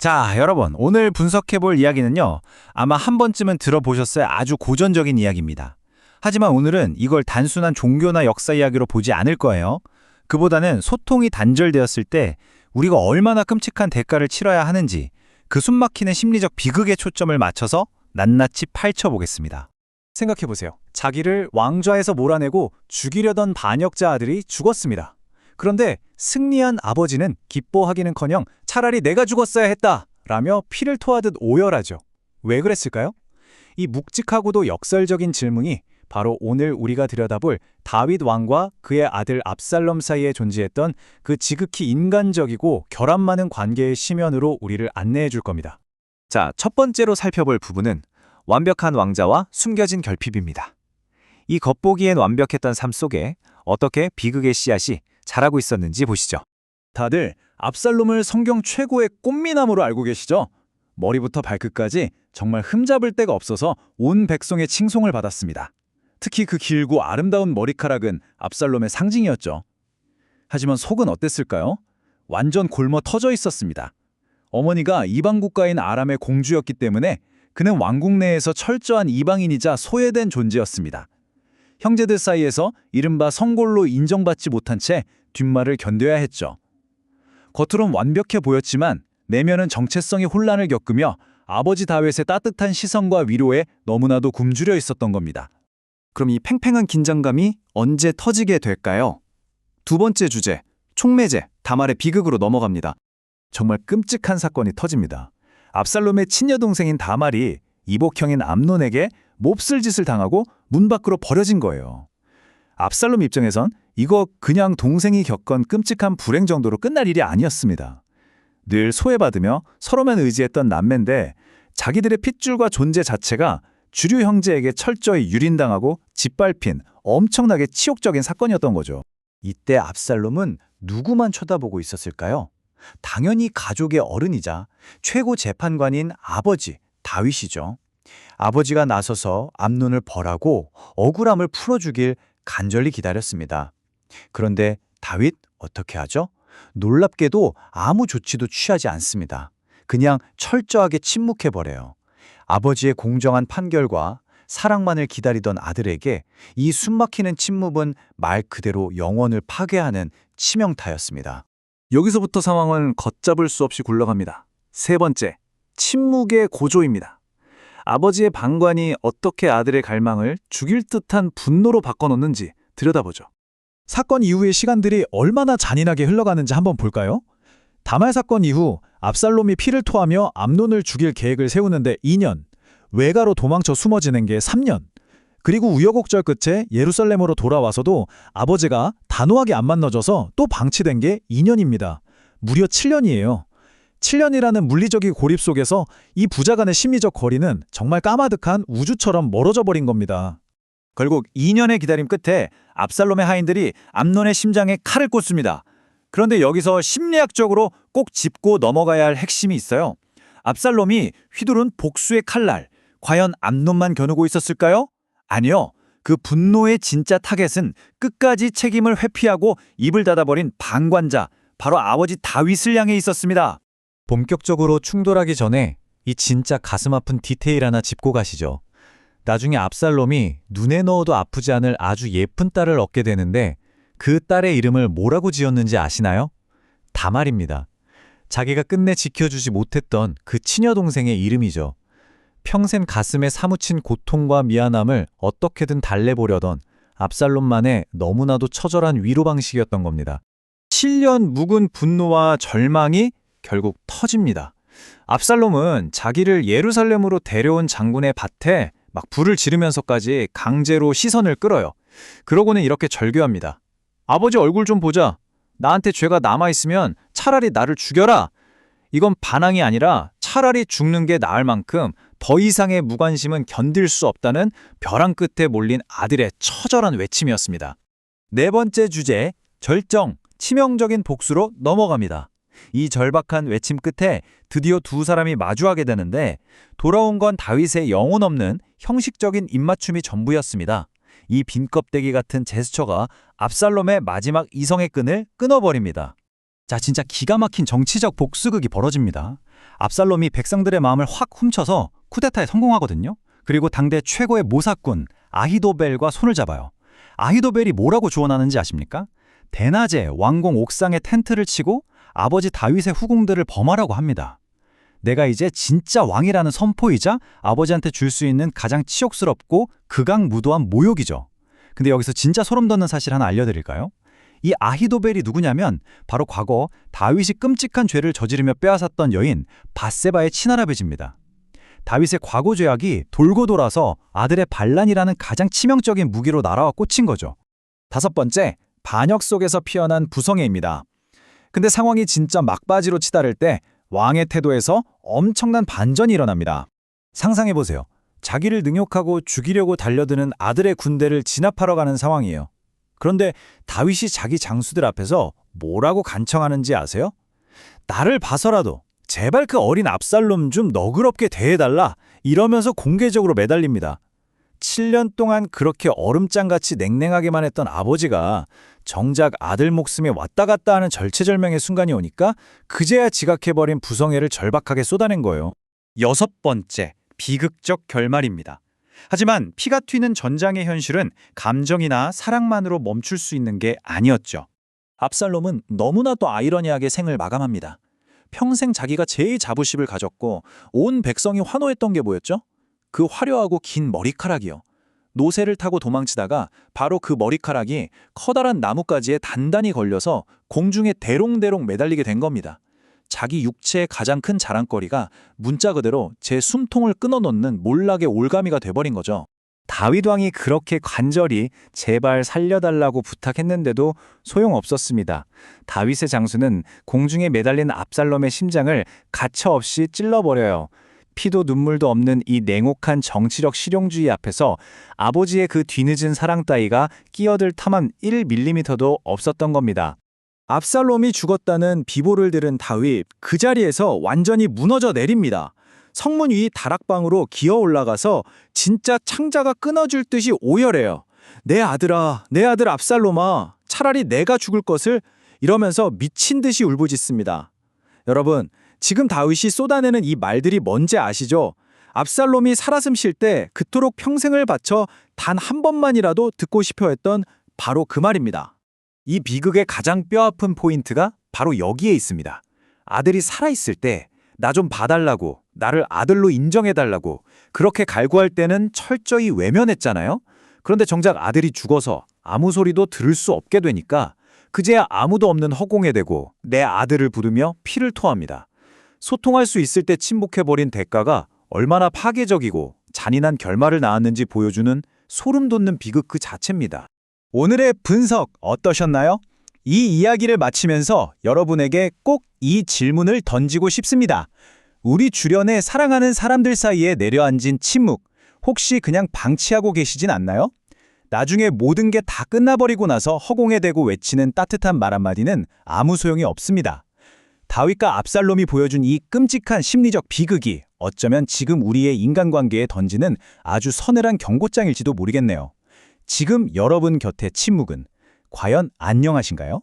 자, 여러분, 오늘 분석해볼 이야기는요, 아마 한 번쯤은 들어보셨어야 아주 고전적인 이야기입니다. 하지만 오늘은 이걸 단순한 종교나 역사 이야기로 보지 않을 거예요. 그보다는 소통이 단절되었을 때 우리가 얼마나 끔찍한 대가를 치러야 하는지 그 숨막히는 심리적 비극에 초점을 맞춰서 낱낱이 파헤쳐보겠습니다. 생각해보세요. 자기를 왕좌에서 몰아내고 죽이려던 반역자 아들이 죽었습니다. 그런데 승리한 아버지는 기뻐하기는커녕 차라리 내가 죽었어야 했다 라며 피를 토하듯 오열하죠. 왜 그랬을까요? 이 묵직하고도 역설적인 질문이 바로 오늘 우리가 들여다볼 다윗 왕과 그의 아들 압살롬 사이에 존재했던 그 지극히 인간적이고 결함 많은 관계의 심연으로 우리를 안내해 줄 겁니다. 자, 첫 번째로 살펴볼 부분은 완벽한 왕자와 숨겨진 결핍입니다. 이 겉보기엔 완벽했던 삶 속에 어떻게 비극의 씨앗이 자라고 있었는지 보시죠. 다들 압살롬을 성경 최고의 꽃미남으로 알고 계시죠? 머리부터 발끝까지 정말 흠잡을 데가 없어서 온 백성의 칭송을 받았습니다. 특히 그 길고 아름다운 머리카락은 압살롬의 상징이었죠. 하지만 속은 어땠을까요? 완전 곪어 터져 있었습니다. 어머니가 이방 국가인 아람의 공주였기 때문에 그는 왕국 내에서 철저한 이방인이자 소외된 존재였습니다. 형제들 사이에서 이른바 성골로 인정받지 못한 채 뒷말을 견뎌야 했죠. 겉으론 완벽해 보였지만 내면은 정체성의 혼란을 겪으며 아버지 다윗의 따뜻한 시선과 위로에 너무나도 굶주려 있었던 겁니다. 그럼 이 팽팽한 긴장감이 언제 터지게 될까요? 두 번째 주제, 촉매제, 다말의 비극으로 넘어갑니다. 정말 끔찍한 사건이 터집니다. 압살롬의 친여동생인 다말이 이복형인 암논에게 몹쓸 짓을 당하고 문 밖으로 버려진 거예요. 압살롬 입장에선 이거 그냥 동생이 겪은 끔찍한 불행 정도로 끝날 일이 아니었습니다. 늘 소외받으며 서로만 의지했던 남매인데 자기들의 핏줄과 존재 자체가 주류 형제에게 철저히 유린당하고 짓밟힌 엄청나게 치욕적인 사건이었던 거죠. 이때 압살롬은 누구만 쳐다보고 있었을까요? 당연히 가족의 어른이자 최고 재판관인 아버지 다윗이죠. 아버지가 나서서 암논을 벌하고 억울함을 풀어주길 간절히 기다렸습니다. 그런데 다윗 어떻게 하죠? 놀랍게도 아무 조치도 취하지 않습니다. 그냥 철저하게 침묵해버려요. 아버지의 공정한 판결과 사랑만을 기다리던 아들에게 이 숨막히는 침묵은 말 그대로 영혼을 파괴하는 치명타였습니다. 여기서부터 상황은 걷잡을 수 없이 굴러갑니다. 세 번째, 침묵의 고조입니다. 아버지의 방관이 어떻게 아들의 갈망을 죽일 듯한 분노로 바꿔놓는지 들여다보죠. 사건 이후의 시간들이 얼마나 잔인하게 흘러가는지 한번 볼까요? 다말 사건 이후 압살롬이 피를 토하며 암논을 죽일 계획을 세우는데 2년, 외가로 도망쳐 숨어 지낸 게 3년, 그리고 우여곡절 끝에 예루살렘으로 돌아와서도 아버지가 단호하게 안 만나줘서 또 방치된 게 2년입니다. 무려 7년이에요. 7년이라는 물리적인 고립 속에서 이 부자 간의 심리적 거리는 정말 까마득한 우주처럼 멀어져 버린 겁니다. 결국 2년의 기다림 끝에 압살롬의 하인들이 암논의 심장에 칼을 꽂습니다. 그런데 여기서 심리학적으로 꼭 짚고 넘어가야 할 핵심이 있어요. 압살롬이 휘두른 복수의 칼날, 과연 암논만 겨누고 있었을까요? 아니요. 그 분노의 진짜 타겟은 끝까지 책임을 회피하고 입을 닫아버린 방관자, 바로 아버지 다윗을 향해 있었습니다. 본격적으로 충돌하기 전에 이 진짜 가슴 아픈 디테일 하나 짚고 가시죠. 나중에 압살롬이 눈에 넣어도 아프지 않을 아주 예쁜 딸을 얻게 되는데 그 딸의 이름을 뭐라고 지었는지 아시나요? 다말입니다. 자기가 끝내 지켜주지 못했던 그 친여동생의 이름이죠. 평생 가슴에 사무친 고통과 미안함을 어떻게든 달래보려던 압살롬만의 너무나도 처절한 위로 방식이었던 겁니다. 7년 묵은 분노와 절망이 결국 터집니다. 압살롬은 자기를 예루살렘으로 데려온 장군의 밭에 막 불을 지르면서까지 강제로 시선을 끌어요. 그러고는 이렇게 절규합니다. 아버지 얼굴 좀 보자. 나한테 죄가 남아있으면 차라리 나를 죽여라. 이건 반항이 아니라 차라리 죽는 게 나을 만큼 더 이상의 무관심은 견딜 수 없다는 벼랑 끝에 몰린 아들의 처절한 외침이었습니다. 네 번째 주제, 절정, 치명적인 복수로 넘어갑니다. 이 절박한 외침 끝에 드디어 두 사람이 마주하게 되는데 돌아온 건 다윗의 영혼 없는 형식적인 입맞춤이 전부였습니다. 이 빈 껍데기 같은 제스처가 압살롬의 마지막 이성의 끈을 끊어버립니다. 자, 진짜 기가 막힌 정치적 복수극이 벌어집니다. 압살롬이 백성들의 마음을 확 훔쳐서 쿠데타에 성공하거든요. 그리고 당대 최고의 모사꾼 아히도벨과 손을 잡아요. 아히도벨이 뭐라고 조언하는지 아십니까? 대낮에 왕궁 옥상에 텐트를 치고 아버지 다윗의 후궁들을 범하라고 합니다. 내가 이제 진짜 왕이라는 선포이자 아버지한테 줄 수 있는 가장 치욕스럽고 극악무도한 모욕이죠. 근데 여기서 진짜 소름 돋는 사실 하나 알려드릴까요? 이 아히도벨이 누구냐면 바로 과거 다윗이 끔찍한 죄를 저지르며 빼앗았던 여인 밧세바의 친할아버지입니다. 다윗의 과거 죄악이 돌고 돌아서 아들의 반란이라는 가장 치명적인 무기로 날아와 꽂힌 거죠. 5번째, 반역 속에서 피어난 부성애입니다. 근데 상황이 진짜 막바지로 치달을 때 왕의 태도에서 엄청난 반전이 일어납니다. 상상해보세요. 자기를 능욕하고 죽이려고 달려드는 아들의 군대를 진압하러 가는 상황이에요. 그런데 다윗이 자기 장수들 앞에서 뭐라고 간청하는지 아세요? 나를 봐서라도 제발 그 어린 압살롬 좀 너그럽게 대해달라 이러면서 공개적으로 매달립니다. 7년 동안 그렇게 얼음장같이 냉랭하게만 했던 아버지가 정작 아들 목숨에 왔다 갔다 하는 절체절명의 순간이 오니까 그제야 지각해버린 부성애를 절박하게 쏟아낸 거예요. 6번째, 비극적 결말입니다. 하지만 피가 튀는 전장의 현실은 감정이나 사랑만으로 멈출 수 있는 게 아니었죠. 압살롬은 너무나도 아이러니하게 생을 마감합니다. 평생 자기가 제일 자부심을 가졌고 온 백성이 환호했던 게 뭐였죠? 그 화려하고 긴 머리카락이요. 노새를 타고 도망치다가 바로 그 머리카락이 커다란 나뭇가지에 단단히 걸려서 공중에 대롱대롱 매달리게 된 겁니다. 자기 육체의 가장 큰 자랑거리가 문자 그대로 제 숨통을 끊어놓는 몰락의 올가미가 돼버린 거죠. 다윗 왕이 그렇게 간절히 제발 살려달라고 부탁했는데도 소용없었습니다. 다윗의 장수는 공중에 매달린 압살롬의 심장을 가차없이 찔러버려요. 피도 눈물도 없는 이 냉혹한 정치적 실용주의 앞에서 아버지의 그 뒤늦은 사랑 따위가 끼어들 탐한 1mm도 없었던 겁니다. 압살롬이 죽었다는 비보를 들은 다윗, 그 자리에서 완전히 무너져 내립니다. 성문 위 다락방으로 기어 올라가서 진짜 창자가 끊어질 듯이 오열해요. 내 아들아, 내 아들 압살롬아, 차라리 내가 죽을 것을, 이러면서 미친 듯이 울부짖습니다. 여러분, 지금 다윗이 쏟아내는 이 말들이 뭔지 아시죠? 압살롬이 살아숨 쉴 때 그토록 평생을 바쳐 단 한 번만이라도 듣고 싶어 했던 바로 그 말입니다. 이 비극의 가장 뼈아픈 포인트가 바로 여기에 있습니다. 아들이 살아있을 때 나 좀 봐달라고, 나를 아들로 인정해달라고 그렇게 갈구할 때는 철저히 외면했잖아요. 그런데 정작 아들이 죽어서 아무 소리도 들을 수 없게 되니까 그제야 아무도 없는 허공에 대고 내 아들을 부르며 피를 토합니다. 소통할 수 있을 때 침묵해버린 대가가 얼마나 파괴적이고 잔인한 결말을 낳았는지 보여주는 소름 돋는 비극 그 자체입니다. 오늘의 분석 어떠셨나요? 이 이야기를 마치면서 여러분에게 꼭 이 질문을 던지고 싶습니다. 우리 주변에 사랑하는 사람들 사이에 내려앉은 침묵, 혹시 그냥 방치하고 계시진 않나요? 나중에 모든 게 다 끝나버리고 나서 허공에 대고 외치는 따뜻한 말 한마디는 아무 소용이 없습니다. 다윗과 압살롬이 보여준 이 끔찍한 심리적 비극이 어쩌면 지금 우리의 인간관계에 던지는 아주 서늘한 경고장일지도 모르겠네요. 지금 여러분 곁의 침묵은 과연 안녕하신가요?